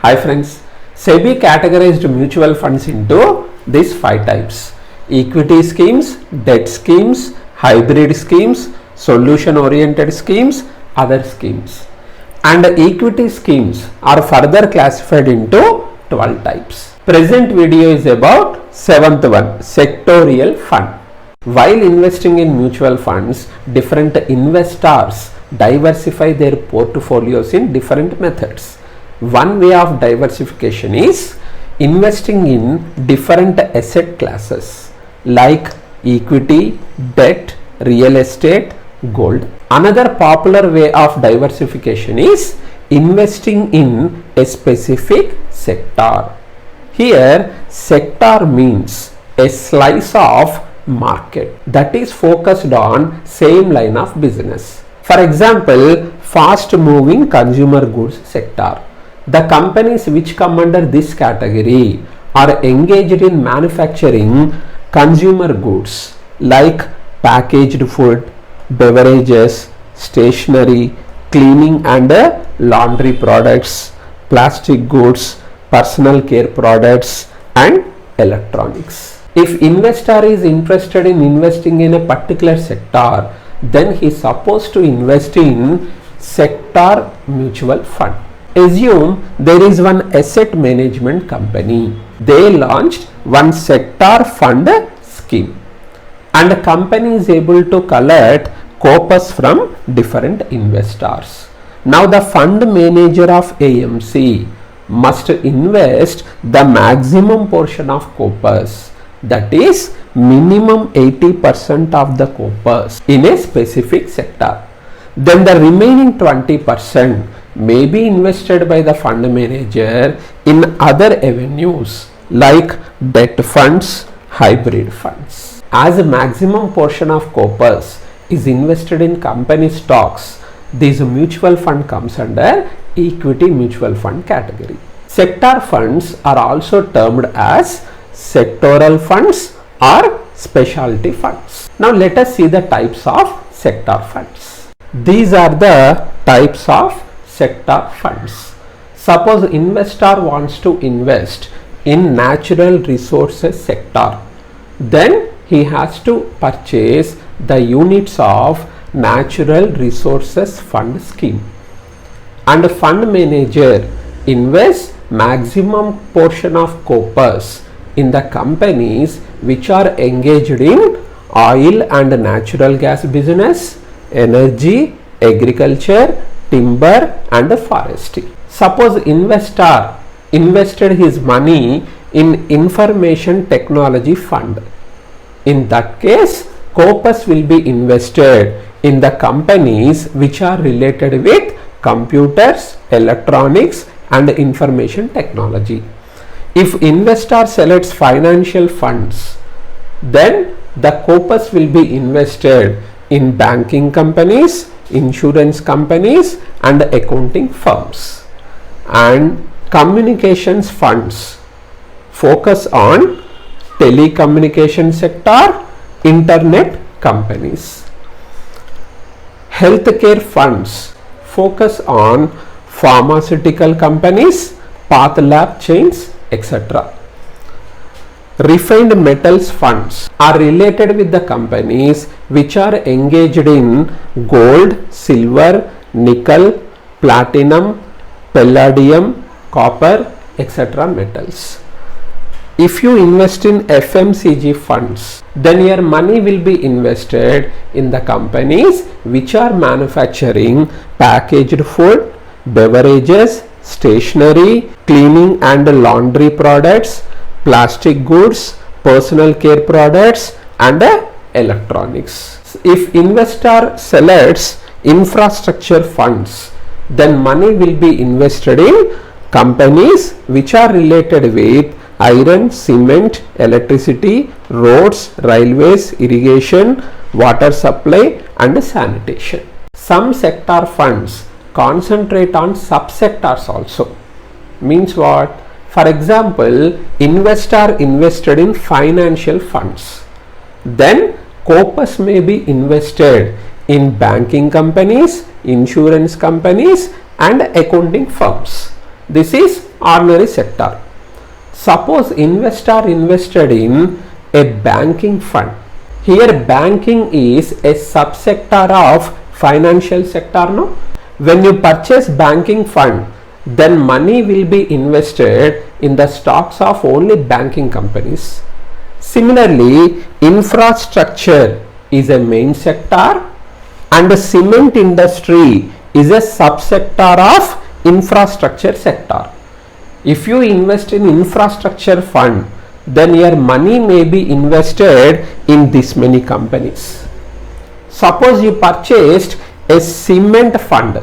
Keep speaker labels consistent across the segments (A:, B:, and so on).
A: Hi friends, SEBI categorized mutual funds into these 5 types: equity schemes, debt schemes, hybrid schemes, solution oriented schemes, other schemes. And equity schemes are further classified into 12 types. Present video is about 7th one, sectorial fund. While investing in mutual funds, different investors diversify their portfolios in different methods. One way of diversification is investing in different asset classes like equity, debt, real estate, gold. Another popular way of diversification is investing in a specific sector. Here, sector means a slice of market that is focused on same line of business. For example, fast moving consumer goods sector. The companies which come under this category are engaged in manufacturing consumer goods like packaged food, beverages, stationery, cleaning and laundry products, plastic goods, personal care products and electronics. If investor is interested in investing in a particular sector, then he is supposed to invest in sector mutual fund. Assume there is one asset management company. They launched one sector fund scheme and the company is able to collect corpus from different investors. Now the fund manager of AMC must invest the maximum portion of corpus, that is minimum 80% of the corpus in a specific sector. Then the remaining 20% may be invested by the fund manager in other avenues like debt funds, hybrid funds. As a maximum portion of corpus is invested in company stocks, this mutual fund comes under equity mutual fund category. Sector funds are also termed as sectoral funds or specialty funds. Now let us see the types of sector funds. These are the types of sector funds. Suppose investor wants to invest in natural resources sector, then he has to purchase the units of natural resources fund scheme, and the fund manager invests maximum portion of corpus in the companies which are engaged in oil and natural gas business, energy, agriculture, timber and forestry. Suppose investor invested his money in information technology fund. In that case, corpus will be invested in the companies which are related with computers, electronics and information technology. If investor selects financial funds, then the corpus will be invested in banking companies, insurance companies and accounting firms. And communications funds focus on telecommunication sector, internet companies. Healthcare funds focus on pharmaceutical companies, path lab chains, etc. Refined metals funds are related with the companies which are engaged in gold, silver, nickel, platinum, palladium, copper, etc. metals. If you invest in FMCG funds, then your money will be invested in the companies which are manufacturing packaged food, beverages, stationery, cleaning and laundry products, plastic goods, personal care products and electronics. If investor selects infrastructure funds, then money will be invested in companies which are related with iron, cement, electricity, roads, railways, irrigation, water supply and sanitation. Some sector funds concentrate on subsectors also. Means what? For example, investor invested in financial funds. Then corpus may be invested in banking companies, insurance companies and accounting firms. This is ordinary sector. Suppose investor invested in a banking fund. Here banking is a subsector of financial sector. No? When you purchase banking fund, then money will be invested in the stocks of only banking companies. Similarly, infrastructure is a main sector and the cement industry is a subsector of infrastructure sector. If you invest in infrastructure fund, then your money may be invested in this many companies. Suppose you purchased a cement fund.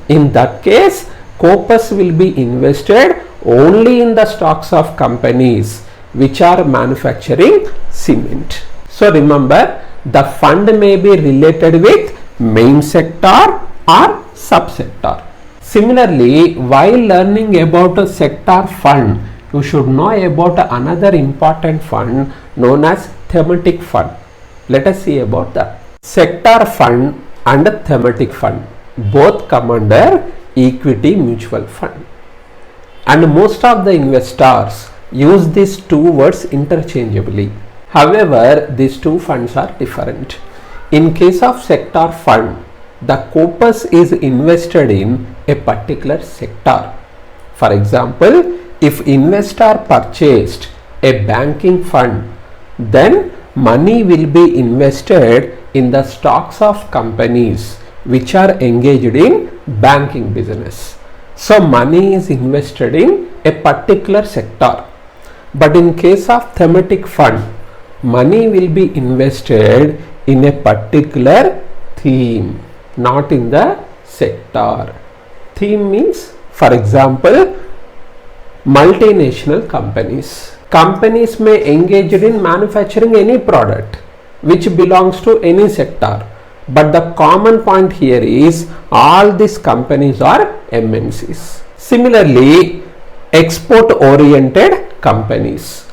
A: In that case, corpus will be invested only in the stocks of companies which are manufacturing cement. So remember, the fund may be related with main sector or subsector. Similarly, while learning about a sector fund, you should know about another important fund known as thematic fund. Let us see about that. Sector fund and thematic fund both come under equity mutual fund. And most of the investors use these two words interchangeably. However, these two funds are different. In case of sector fund, the corpus is invested in a particular sector. For example, if investor purchased a banking fund, then money will be invested in the stocks of companies which are engaged in banking business. So money is invested in a particular sector. But in case of thematic fund, money will be invested in a particular theme, not in the sector. Theme means, for example, multinational companies. Companies may engage in manufacturing any product which belongs to any sector. But the common point here is all these companies are MNCs. Similarly, export oriented companies.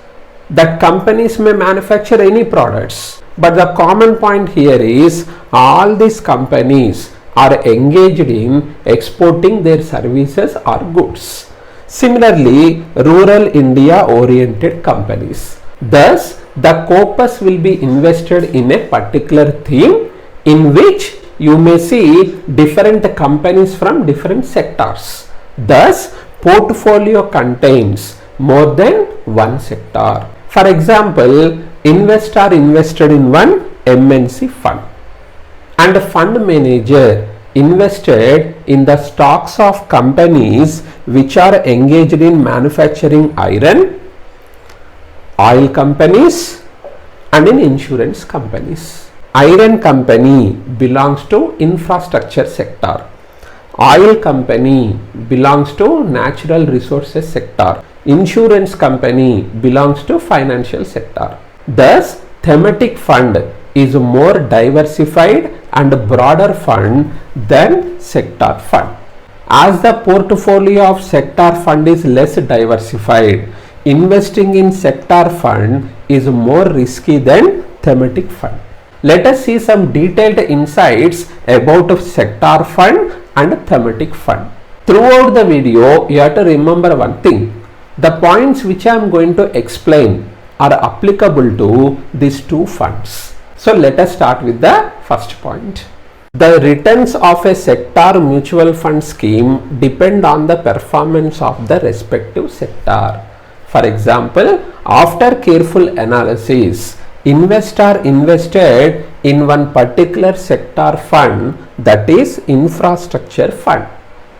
A: That companies may manufacture any products. But the common point here is all these companies are engaged in exporting their services or goods. Similarly, rural India oriented companies. Thus, the corpus will be invested in a particular theme in which you may see different companies from different sectors. Thus, portfolio contains more than one sector. For example, investor invested in one MNC fund and a fund manager invested in the stocks of companies which are engaged in manufacturing iron, oil companies and in insurance companies. Iron company belongs to infrastructure sector. Oil company belongs to natural resources sector. Insurance company belongs to financial sector. Thus, thematic fund is a more diversified and broader fund than sector fund. As the portfolio of sector fund is less diversified, investing in sector fund is more risky than thematic fund. Let us see some detailed insights about sector fund and thematic fund. Throughout the video, you have to remember one thing. The points which I am going to explain are applicable to these two funds. So let us start with the first point. The returns of a sector mutual fund scheme depend on the performance of the respective sector. For example, after careful analysis, investor invested in one particular sector fund, that is infrastructure fund,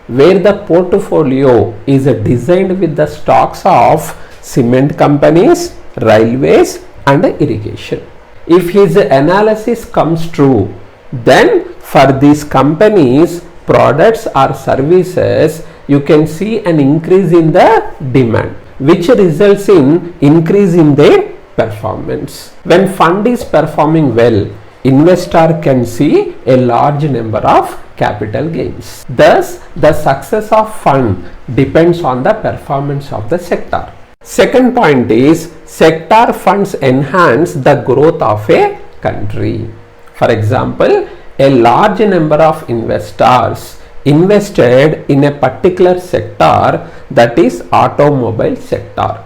A: where the portfolio is designed with the stocks of cement companies, railways and irrigation. If his analysis comes true, then for these companies, products or services, you can see an increase in the demand, which results in increase in their performance. When fund is performing well, investor can see a large number of capital gains. Thus, the success of fund depends on the performance of the sector. Second point is sector funds enhance the growth of a country. For example, a large number of investors invested in a particular sector, that is automobile sector,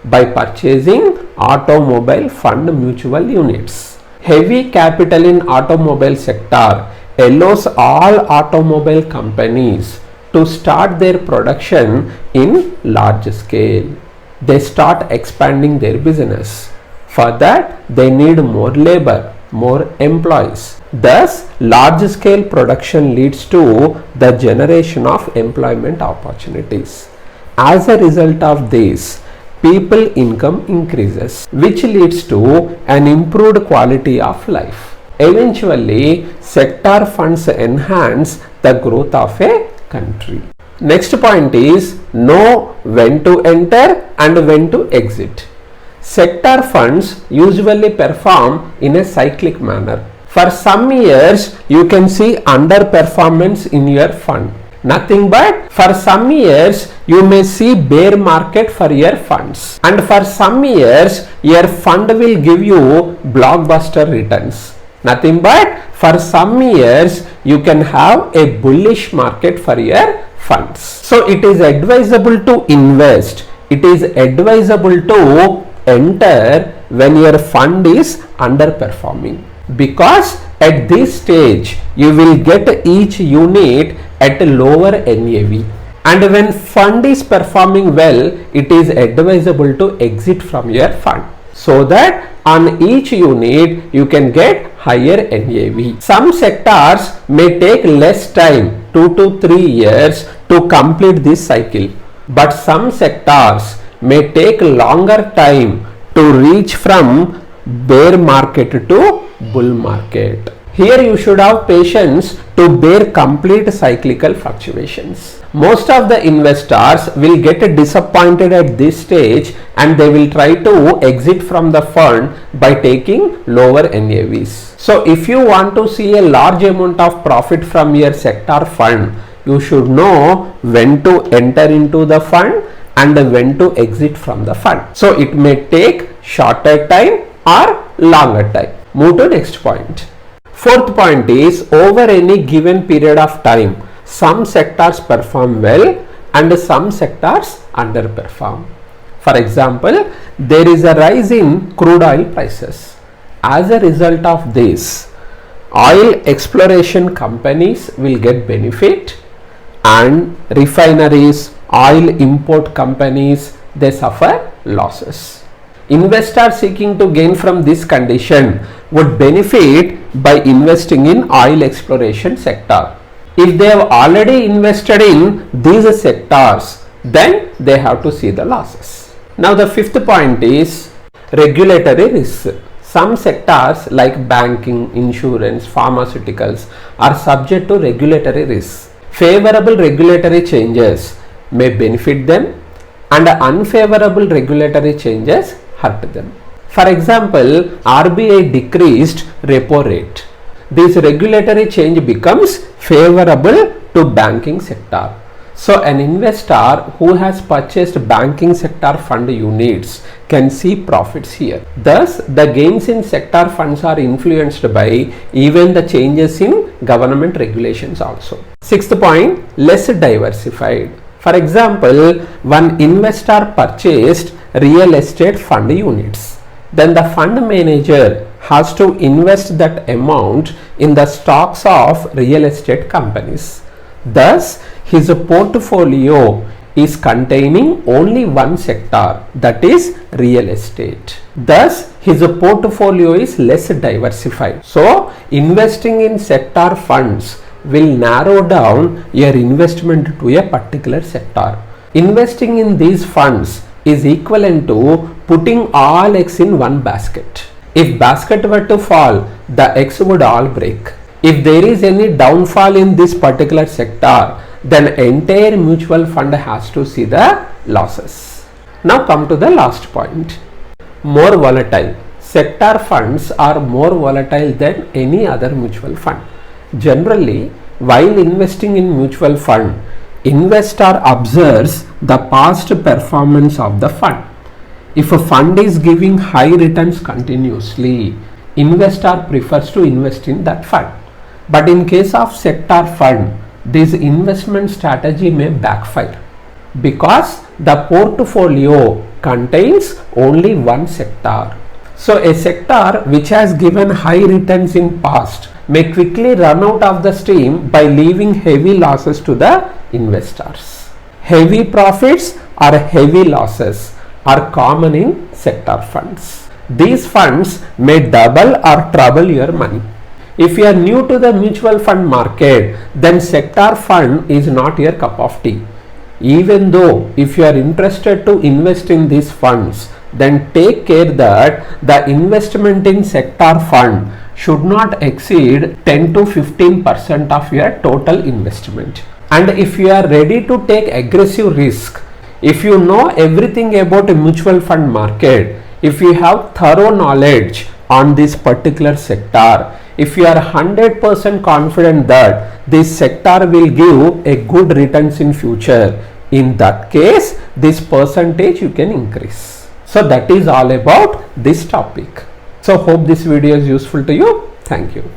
A: by purchasing automobile fund mutual units. Heavy capital in automobile sector allows all automobile companies to start their production in large scale. They start expanding their business. For that, they need more labor, more employees. Thus, large scale production leads to the generation of employment opportunities. As a result of this, people income increases, which leads to an improved quality of life. Eventually, sector funds enhance the growth of a country. Next point is know when to enter and when to exit. Sector funds usually perform in a cyclic manner. For some years, you can see underperformance in your fund. Nothing but for some years you may see bear market for your funds, and for some years your fund will give you blockbuster returns. Nothing but for some years you can have a bullish market for your funds. So it is advisable to invest, it is advisable to enter when your fund is underperforming, because at this stage you will get each unit at a lower NAV, and when fund is performing well, it is advisable to exit from your fund, so that on each unit you can get higher NAV. Some sectors may take less time, 2 to 3 years, to complete this cycle, but some sectors may take longer time to reach from bear market to bull market. Here you should have patience to bear complete cyclical fluctuations. Most of the investors will get disappointed at this stage and they will try to exit from the fund by taking lower NAVs. So if you want to see a large amount of profit from your sector fund, you should know when to enter into the fund and when to exit from the fund. So it may take shorter time or longer time. Move to next point. Fourth point is, over any given period of time, some sectors perform well and some sectors underperform. For example, there is a rise in crude oil prices. As a result of this, oil exploration companies will get benefit, and refineries, oil import companies, they suffer losses. Investors seeking to gain from this condition would benefit by investing in oil exploration sector. If they have already invested in these sectors, then they have to see the losses. Now the fifth point is regulatory risks. Some sectors like banking, insurance, pharmaceuticals are subject to regulatory risks. Favorable regulatory changes may benefit them and unfavorable regulatory changes hurt them. For example, RBI decreased repo rate. This regulatory change becomes favorable to banking sector. So an investor who has purchased banking sector fund units can see profits here. Thus, the gains in sector funds are influenced by even the changes in government regulations also. Sixth point, less diversified. For example, one investor purchased real estate fund units. Then the fund manager has to invest that amount in the stocks of real estate companies. Thus, his portfolio is containing only one sector, that is real estate. Thus, his portfolio is less diversified. So, investing in sector funds will narrow down your investment to a particular sector. Investing in these funds is equivalent to putting all eggs in one basket. If basket were to fall, the eggs would all break. If there is any downfall in this particular sector, then entire mutual fund has to see the losses. Now come to the last point. More volatile. Sector funds are more volatile than any other mutual fund. Generally, while investing in mutual fund, investor observes the past performance of the fund. If a fund is giving high returns continuously, investor prefers to invest in that fund. But in case of sector fund, this investment strategy may backfire because the portfolio contains only one sector. So a sector which has given high returns in past may quickly run out of the steam by leaving heavy losses to the investors. Heavy profits or heavy losses are common in sector funds. These funds may double or treble your money. If you are new to the mutual fund market, then sector fund is not your cup of tea. Even though if you are interested to invest in these funds, then take care that the investment in sector fund should not exceed 10 to 15% of your total investment. And if you are ready to take aggressive risk, if you know everything about a mutual fund market, if you have thorough knowledge on this particular sector, if you are 100% confident that this sector will give a good returns in future, in that case this percentage you can increase. So that is all about this topic. So hope this video is useful to you. Thank you.